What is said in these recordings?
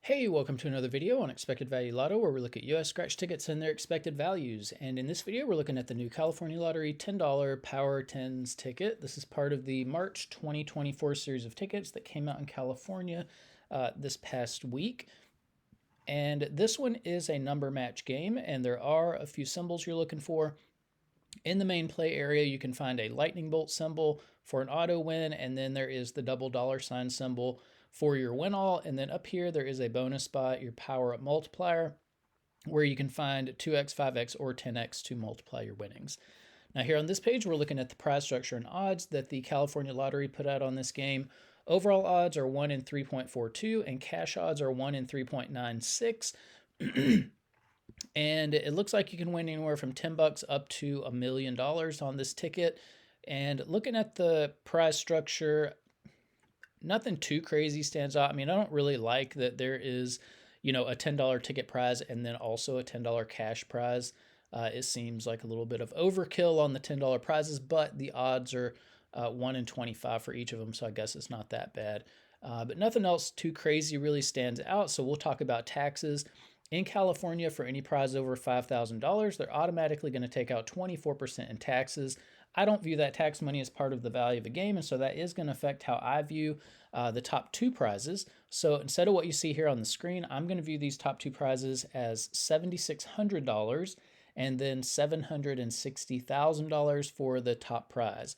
Hey, welcome to another video on Expected Value Lotto, where we look at US scratch tickets and their expected values. And in this video, we're looking at the new California Lottery $10 Power 10's ticket. This is part of the March 2024 series of tickets that came out in California this past week. And this one is a number match game, and there are a few symbols you're looking for. In the main play area, you can find a lightning bolt symbol for an auto win, and then there is the double dollar sign symbol for your win all. And then up here, there is a bonus spot, your power up multiplier, where you can find 2x, 5x, or 10x to multiply your winnings. Now here on this page, we're looking at the prize structure and odds that the California Lottery put out on this game. Overall odds are 1 in 3.42, and cash odds are 1 in 3.96. And it looks like you can win anywhere from $10 up to $1 million on this ticket. And looking at the prize structure, nothing too crazy stands out. I mean, I don't really like that there is, a $10 ticket prize and then also a $10 cash prize. It seems like a little bit of overkill on the $10 prizes, but the odds are 1 in 25 for each of them, so I guess it's not that bad. But nothing else too crazy really stands out, so we'll talk about taxes. In California, for any prize over $5,000, they're automatically going to take out 24% in taxes. I don't view that tax money as part of the value of the game, and so that is going to affect how I view the top two prizes. So instead of what you see here on the screen, I'm going to view these top two prizes as $7,600 and then $760,000 for the top prize.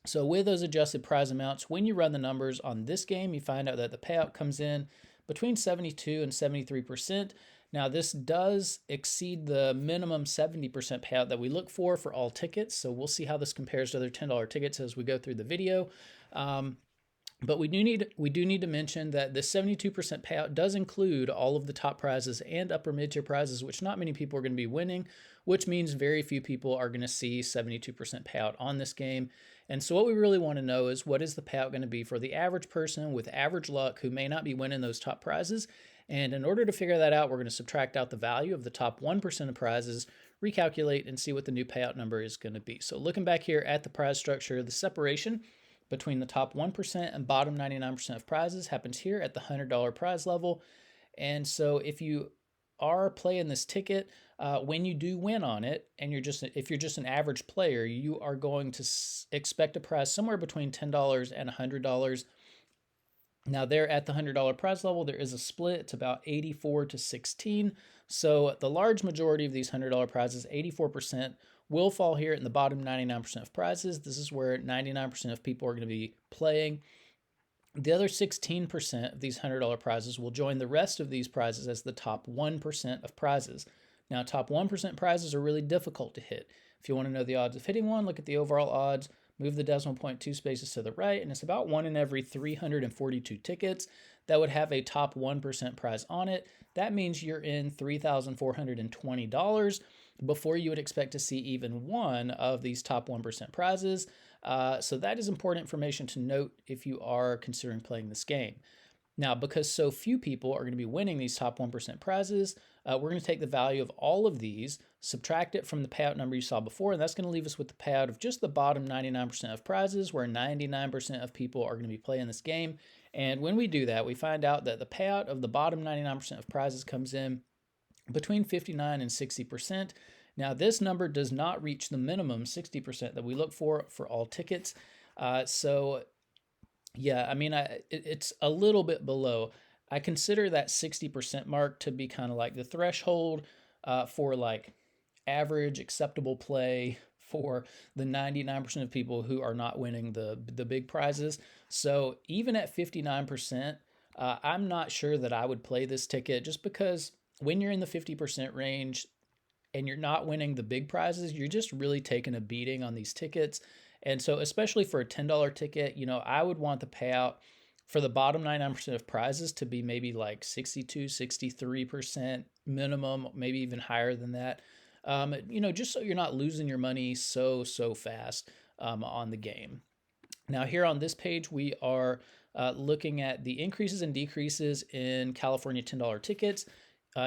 So with those adjusted prize amounts, when you run the numbers on this game, you find out that the payout comes in between 72 and 73%. Now this does exceed the minimum 70% payout that we look for all tickets. So we'll see how this compares to other $10 tickets as we go through the video. But we do need to mention that the 72% payout does include all of the top prizes and upper mid-tier prizes, which not many people are going to be winning, which means very few people are going to see 72% payout on this game. And so what we really want to know is, what is the payout going to be for the average person with average luck who may not be winning those top prizes? And in order to figure that out, we're going to subtract out the value of the top 1% of prizes, recalculate, and see what the new payout number is going to be. So looking back here at the prize structure, the separation between the top 1% and bottom 99% of prizes happens here at the $100 prize level. And so if you are playing this ticket, when you do win on it, and if you're just an average player, you are going to expect a prize somewhere between $10 and $100. Now there at the $100 prize level, there is a split. It's about 84 to 16. So the large majority of these $100 prizes, 84%, will fall here in the bottom 99% of prizes. This is where 99% of people are going to be playing. The other 16% of these $100 prizes will join the rest of these prizes as the top 1% of prizes. Now, top 1% prizes are really difficult to hit. If you want to know the odds of hitting one, look at the overall odds, move the decimal point 2 spaces to the right, and it's about 1 in every 342 tickets that would have a top 1% prize on it. That means you're in $3,420 before you would expect to see even one of these top 1% prizes. So that is important information to note if you are considering playing this game. Now, because so few people are going to be winning these top 1% prizes, we're going to take the value of all of these, subtract it from the payout number you saw before, and that's going to leave us with the payout of just the bottom 99% of prizes, where 99% of people are going to be playing this game. And when we do that, we find out that the payout of the bottom 99% of prizes comes in between 59 and 60%. Now, this number does not reach the minimum 60% that we look for all tickets. So yeah, I mean, it's a little bit below. I consider that 60% mark to be kind of like the threshold for like average acceptable play for the 99% of people who are not winning the big prizes. So even at 59%, I'm not sure that I would play this ticket, just because when you're in the 50% range and you're not winning the big prizes, you're just really taking a beating on these tickets. And so especially for a $10 ticket, I would want the payout for the bottom 99% of prizes to be maybe like 62, 63% minimum, maybe even higher than that. Just so you're not losing your money so fast on the game. Now here on this page, we are looking at the increases and decreases in California $10 tickets.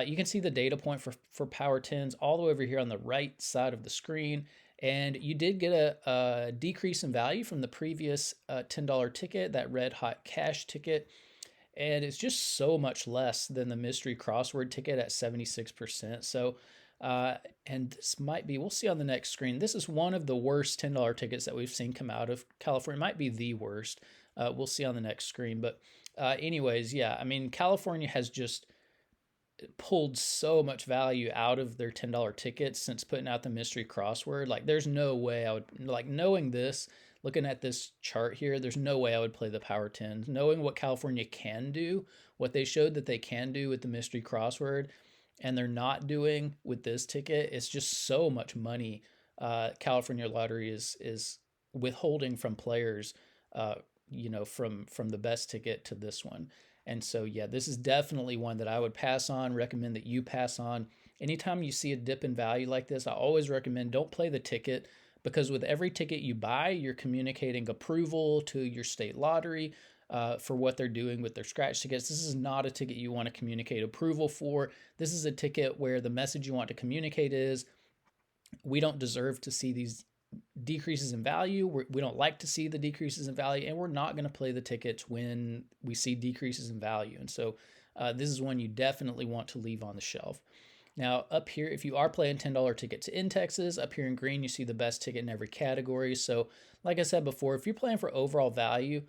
You can see the data point for Power 10's all the way over here on the right side of the screen. And you did get a decrease in value from the previous $10 ticket, that red hot cash ticket. and it's just so much less than the mystery crossword ticket at 76%. So, and this might be, we'll see on the next screen. This is one of the worst $10 tickets that we've seen come out of California. It might be the worst. We'll see on the next screen. But, anyways, yeah, I mean, California has just pulled so much value out of their $10 tickets since putting out the mystery crossword. Like, there's no way I would, like, knowing this, looking at this chart here, there's no way I would play the Power 10s. Knowing what California can do, what they showed that they can do with the mystery crossword, and they're not doing with this ticket, it's just so much money California Lottery is withholding from players, from the best ticket to this one. And so, yeah, this is definitely one that I would pass on, recommend that you pass on. Anytime you see a dip in value like this, I always recommend don't play the ticket, because with every ticket you buy, you're communicating approval to your state lottery for what they're doing with their scratch tickets. This is not a ticket you want to communicate approval for. This is a ticket where the message you want to communicate is, we don't deserve to see these decreases in value. We don't like to see the decreases in value, and we're not going to play the tickets when we see decreases in value. And so this is one you definitely want to leave on the shelf. Now, up here, if you are playing $10 tickets in Texas, up here in green, you see the best ticket in every category. So like I said before, if you're playing for overall value,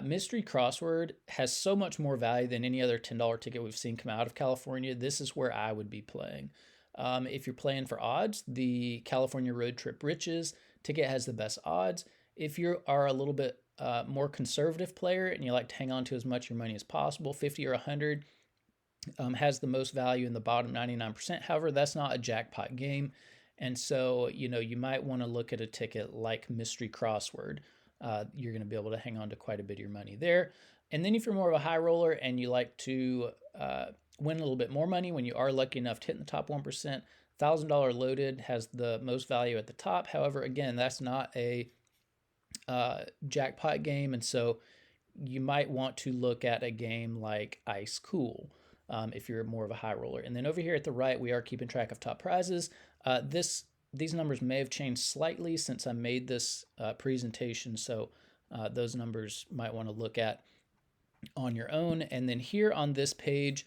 mystery crossword has so much more value than any other $10 ticket we've seen come out of California. This is where I would be playing. If you're playing for odds, the California Road Trip Riches ticket has the best odds. If you are a little bit more conservative player and you like to hang on to as much of your money as possible, 50 or 100 has the most value in the bottom 99%. However, that's not a jackpot game. And so, you might want to look at a ticket like Mystery Crossword. You're going to be able to hang on to quite a bit of your money there. And then if you're more of a high roller and you like to win a little bit more money when you are lucky enough to hit in the top 1%, $1,000 loaded has the most value at the top. However, again, that's not a jackpot game. And so you might want to look at a game like Ice Cool if you're more of a high roller. And then over here at the right, we are keeping track of top prizes. These numbers may have changed slightly since I made this presentation. So those numbers might want to look at on your own. And then here on this page,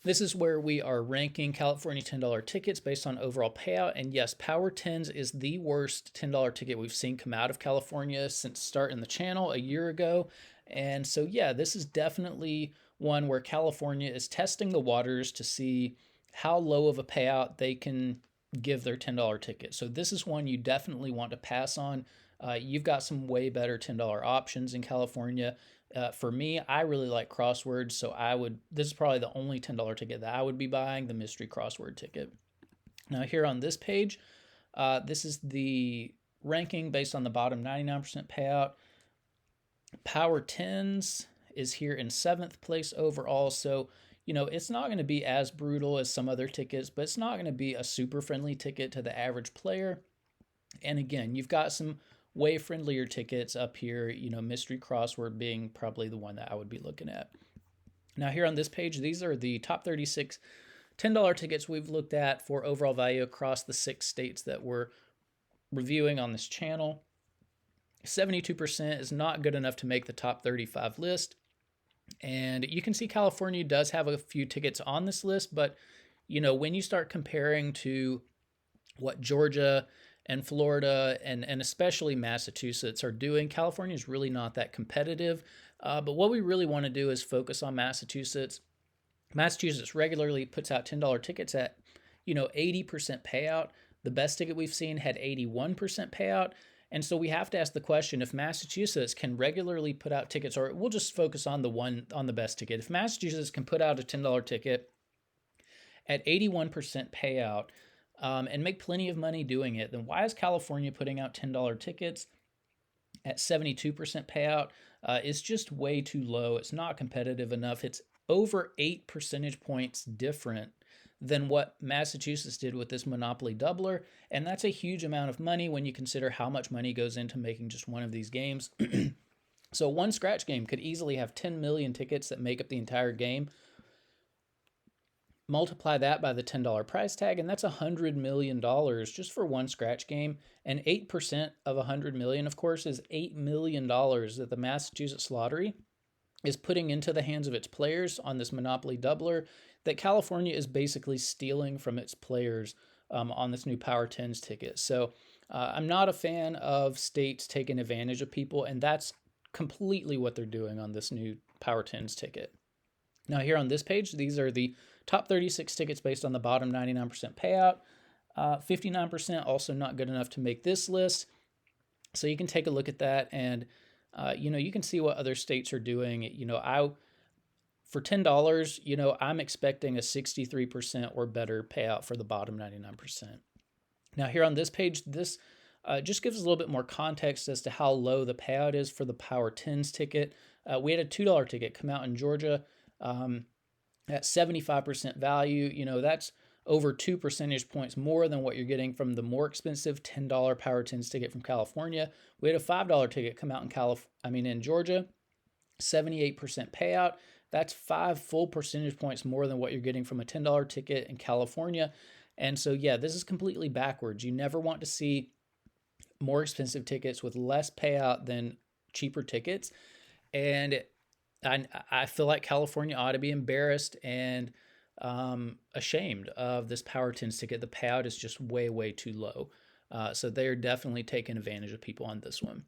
this is where we are ranking California $10 tickets based on overall payout. And yes, Power 10s is the worst $10 ticket we've seen come out of California since starting the channel a year ago. And so, yeah, this is definitely one where California is testing the waters to see how low of a payout they can give their $10 ticket. So this is one you definitely want to pass on. You've got some way better $10 options in California. For me, I really like crosswords, so this is probably the only $10 ticket that I would be buying, the mystery crossword ticket. Now here on this page, this is the ranking based on the bottom 99% payout. Power 10s is here in 7th place overall, so it's not going to be as brutal as some other tickets, but it's not going to be a super friendly ticket to the average player. And again, you've got some way friendlier tickets up here, mystery crossword being probably the one that I would be looking at. Now here on this page, these are the top 36 $10 tickets we've looked at for overall value across the 6 states that we're reviewing on this channel. 72% is not good enough to make the top 35 list. And you can see California does have a few tickets on this list, but when you start comparing to what Georgia and Florida and especially Massachusetts are doing, California is really not that competitive. But what we really want to do is focus on Massachusetts. Massachusetts regularly puts out $10 tickets at 80% payout. The best ticket we've seen had 81% payout. And so we have to ask the question, if Massachusetts can regularly put out tickets, or we'll just focus on the best ticket. If Massachusetts can put out a $10 ticket at 81% payout and make plenty of money doing it, then why is California putting out $10 tickets at 72% payout? It's just way too low. It's not competitive enough. It's over 8 percentage points different than what Massachusetts did with this Monopoly doubler. And that's a huge amount of money when you consider how much money goes into making just one of these games. So one scratch game could easily have 10 million tickets that make up the entire game. Multiply that by the $10 price tag, and that's $100 million just for one scratch game. And 8% of $100 million, of course, is $8 million that the Massachusetts lottery is putting into the hands of its players on this Monopoly doubler that California is basically stealing from its players on this new Power 10's ticket. So I'm not a fan of states taking advantage of people, and that's completely what they're doing on this new Power 10's ticket. Now here on this page, these are the top 36 tickets based on the bottom 99% payout. 59% also not good enough to make this list. So you can take a look at that, and you can see what other states are doing. For $10, I'm expecting a 63% or better payout for the bottom 99%. Now here on this page, this just gives us a little bit more context as to how low the payout is for the Power 10's ticket. We had a $2 ticket come out in Georgia at 75% value. That's over 2 percentage points more than what you're getting from the more expensive $10 Power 10's ticket from California. We had a $5 ticket come out in Georgia, 78% payout. That's 5 full percentage points more than what you're getting from a $10 ticket in California. And so, yeah, this is completely backwards. You never want to see more expensive tickets with less payout than cheaper tickets. And I feel like California ought to be embarrassed and ashamed of this Power 10's ticket. The payout is just way, way too low. So they're definitely taking advantage of people on this one.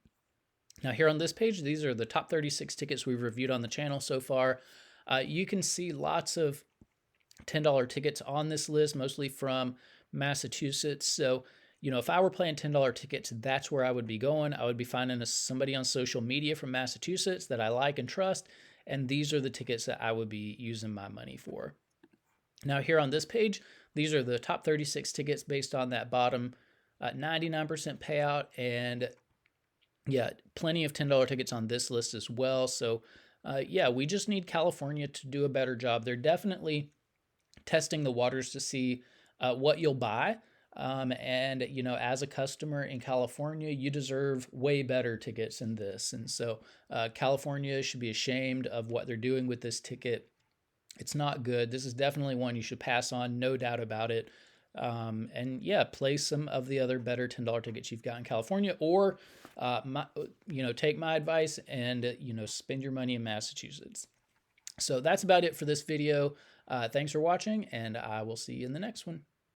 Now here on this page, these are the top 36 tickets we've reviewed on the channel so far. You can see lots of $10 tickets on this list, mostly from Massachusetts. So, if I were playing $10 tickets, that's where I would be going. I would be finding somebody on social media from Massachusetts that I like and trust, and these are the tickets that I would be using my money for. Now here on this page, these are the top 36 tickets based on that bottom 99% payout, and yeah, plenty of $10 tickets on this list as well. So we just need California to do a better job. They're definitely testing the waters to see what you'll buy. As a customer in California, you deserve way better tickets than this. And so California should be ashamed of what they're doing with this ticket. It's not good. This is definitely one you should pass on, no doubt about it. Play some of the other better $10 tickets you've got in California, or take my advice and spend your money in Massachusetts. So that's about it for this video. Thanks for watching, and I will see you in the next one.